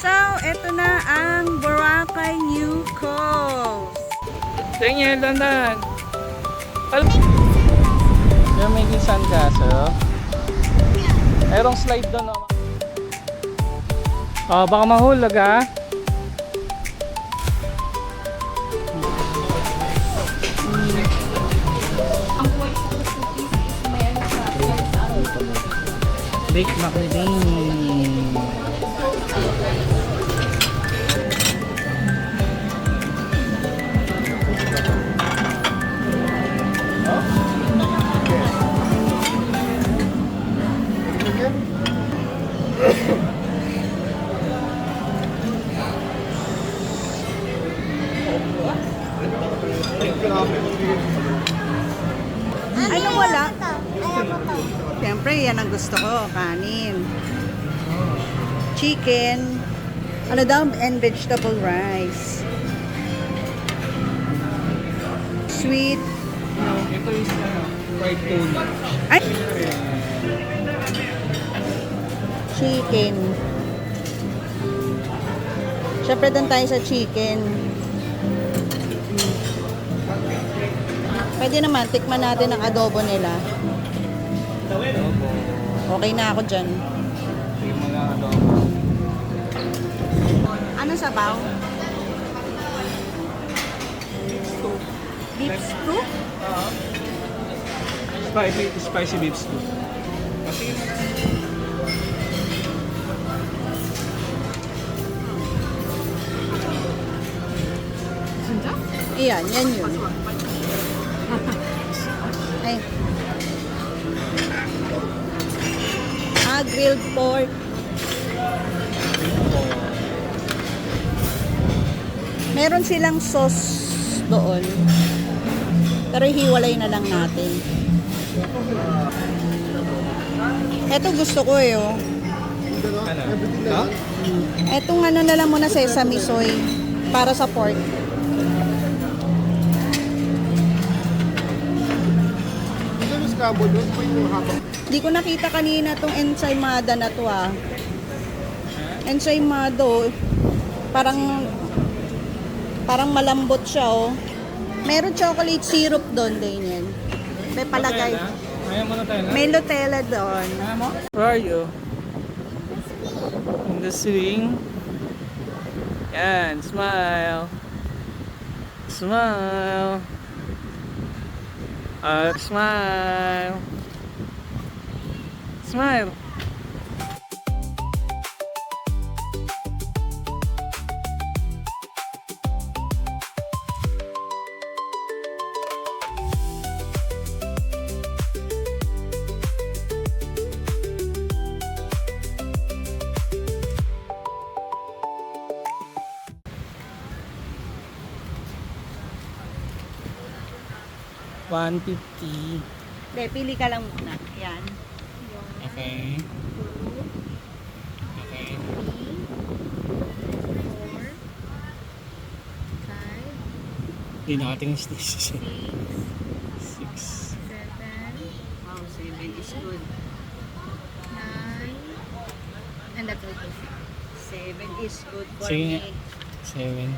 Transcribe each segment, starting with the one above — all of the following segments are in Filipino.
So, eto na ang Boracay New Coast. Tingnan, dandan. Yung may gisan kaso. Merong slide doon. Oh, baka mahulog ha. Bake macaroni. Ano wala? Siyempre, yan ang gusto ko. Kanin. Chicken. Ano daw? And vegetable rice. Sweet. Ito is fried tuna. Ay! Chicken. Siyempre, doon tayo sa chicken. Pwede naman, tikman natin ang adobo nila. Okay na ako dyan. Yung mga adobo. Ano sabaw? Beef stew? Spicy beef stew. Iyan, yan yun. Ay. Grilled pork. Meron silang sauce doon. Pero hiwalay na lang natin. Ito gusto ko eh, oh. Ano? Ha? Etong ano na lang muna, sesame soy para sa pork. Di ko nakita kanina tong ensaymada na to ah. Ensaymado. Parang malambot siya oh. Meron chocolate syrup doon din yan. May palagay. Ayaw mo na tayo na? May Nutella doon. Where are you? In the swing. Yan, smile. Smile. Smile. Smile. $150. Hindi, pili ka lang muna. Yan. Okay. Okay. 4, 5, Hindi nakatingin sa 6. 7. Wow, 7 is good. 9. And that's okay. 7 is good for Sige. me. 7.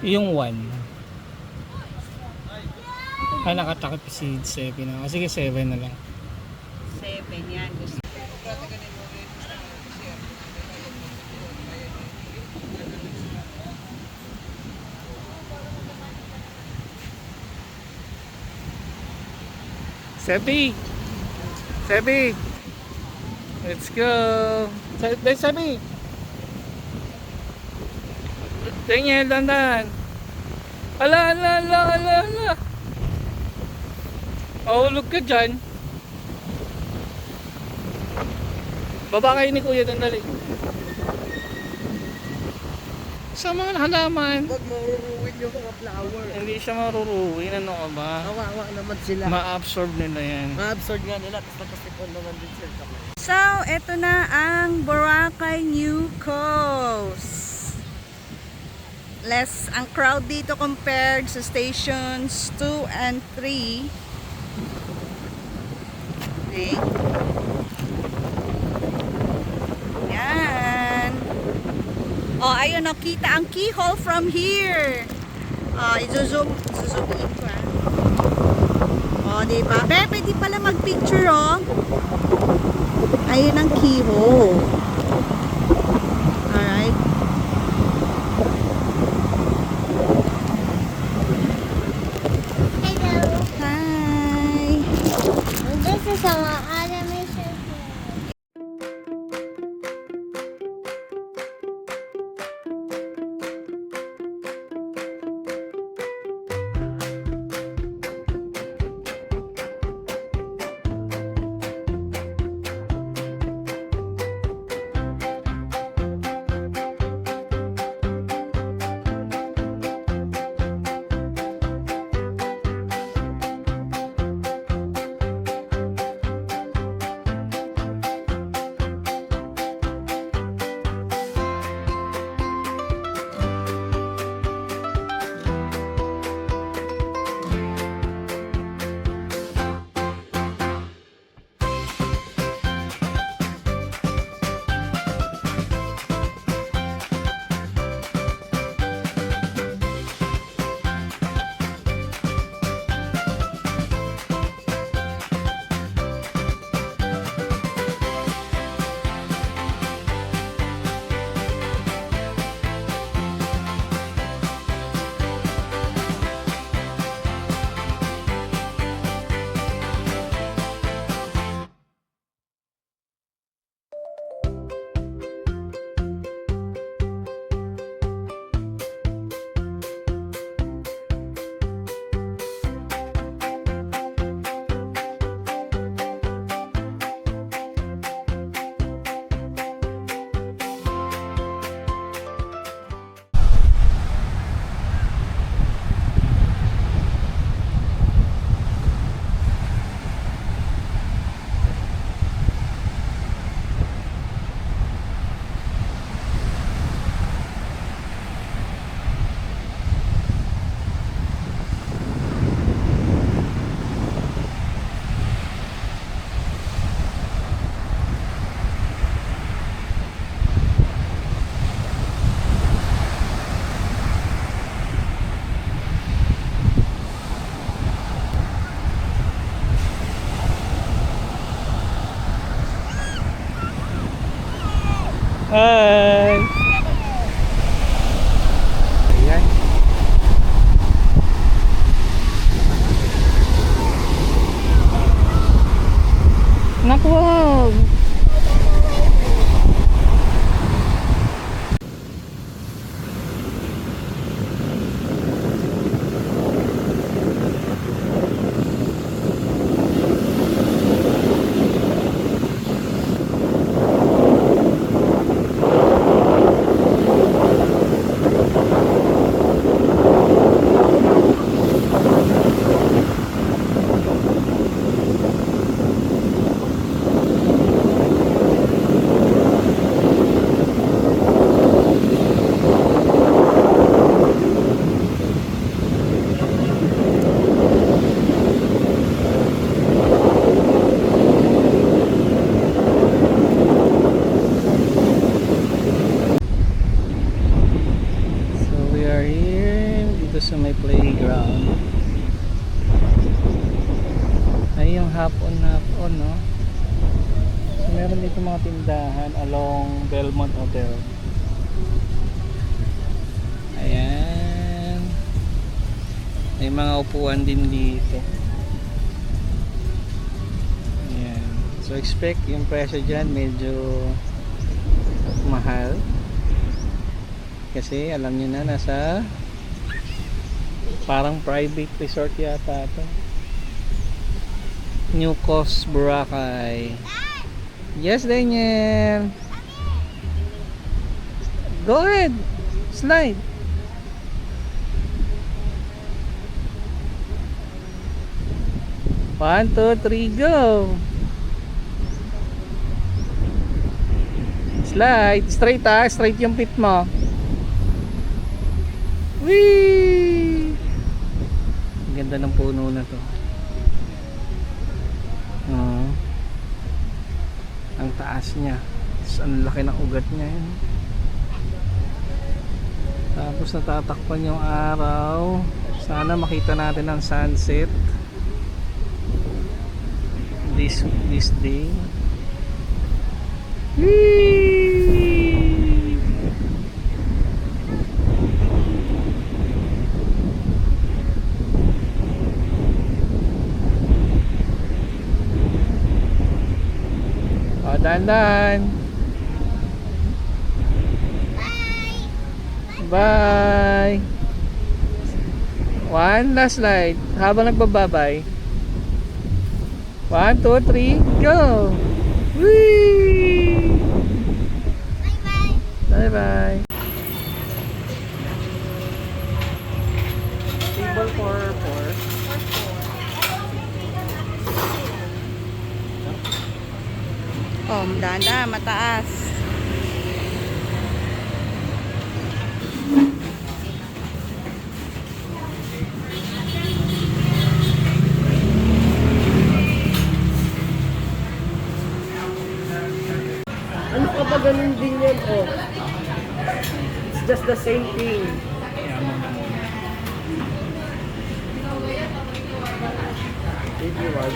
Yung 1. Ah, nakatakip si 7 na. Sige, 7 na lang. 7 yan. Gusto. Sebi! Sebi! Let's go! Sebi! Tingnan, dandan! Ala! Mahulog ka dyan. Baba kayo ni Kuya, dandali. Sa mga halaman. Huwag maruruwin yung mga flower. Hindi siya maruruwin. Ano ka ba? Kawawa naman sila. Ma-absorb nila yan. Ma-absorb nga nila. Tapos nakasipon naman din sila. So, eto na ang Boracay New Coast. Less ang crowd dito compared sa stations 2 and 3. Okay. Yan. Oh, ayun o, kita ang keyhole from here. I-zoom in ko ah. Oh, diba? Pero pwede pala mag-picture oh. Ayun ang keyhole. Alright. Hello. Hi. This is our animation. Hi! Ayan. Naku! So we are here dito sa may playground. Ay yung hapon no. So meron dito mga tindahan along Belmont Hotel. Ayan. May mga upuan din dito. Ayan. So expect yung presyo dyan medyo mahal. Kasi alam nyo na nasa parang private resort yata ito. New Coast Boracay. Yes, Daniel. Go ahead. Slide. One, two, three, go. Slide. Straight straight yung pit mo. Whee! Ang ganda ng puno na to. Ang taas niya. Ang laki ng ugat niya yun. Tapos natatakpan yung araw. Sana makita natin ang sunset this day. Whee! Dandan. Bye. One last slide. Habang nagbababay. 1, 2, 3, go! Whee! Bye-bye. Bye-bye. Table for 4. Oh, danda, mataas. Ano ka ba ganun din yan, oh? It's just the same thing. If you want.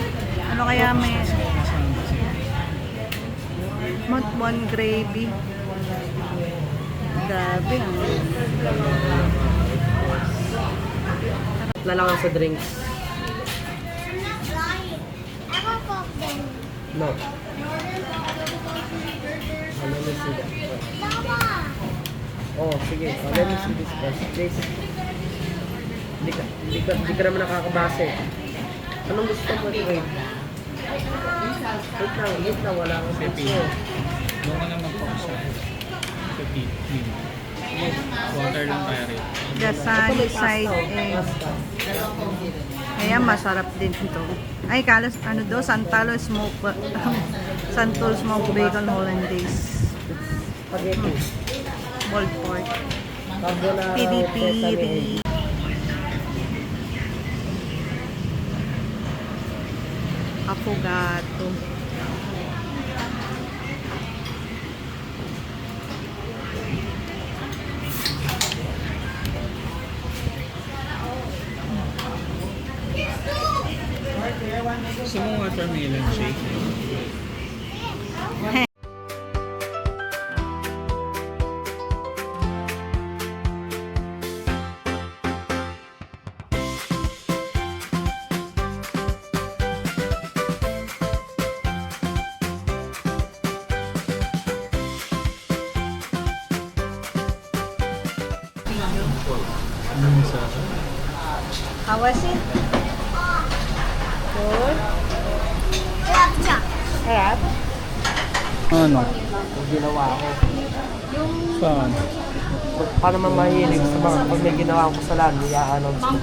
Ano kaya may Montbon gravy? Grabe. Lalangan sa drinks. I'm not lying. I will cook them. No. Let me see that. Mama! Oh, sige. Let me see this first. Please. Hindi ka naman nakakabase. Anong gusto mo? Wait. Wait lang. Wala akong gusto. Doon ka naman po sa water lang tayo rin. The sunny side eh. Kaya masarap din ito. Ay, kalas, ano do? Santalo smoke, Santol smoke bacon hollandaise. Spaghetti. Pulled pork. Carbonara. Piri-piri. Affogato. Gusto mo watermelon shake? How was it? Good? Laptop. Harap? Ano? Yung ginawa ko. Saan? Paano man mahilig sa mga pag may ginawa akong kasalanan, i-announce ko.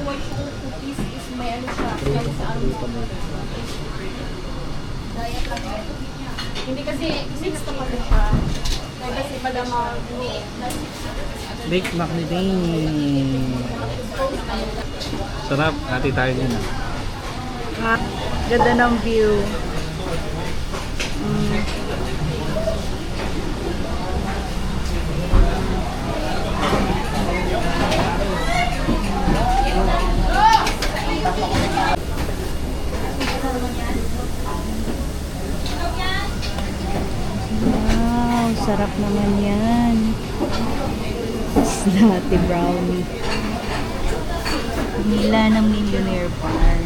Hindi kasi mixed naman siya. Kasi madama Baked macadamia. Sarap. Hati tayo din ah. Ah, ganda ng view. Wow, sarap naman yan. Latte brownie. Nila ng Millionaire Bar.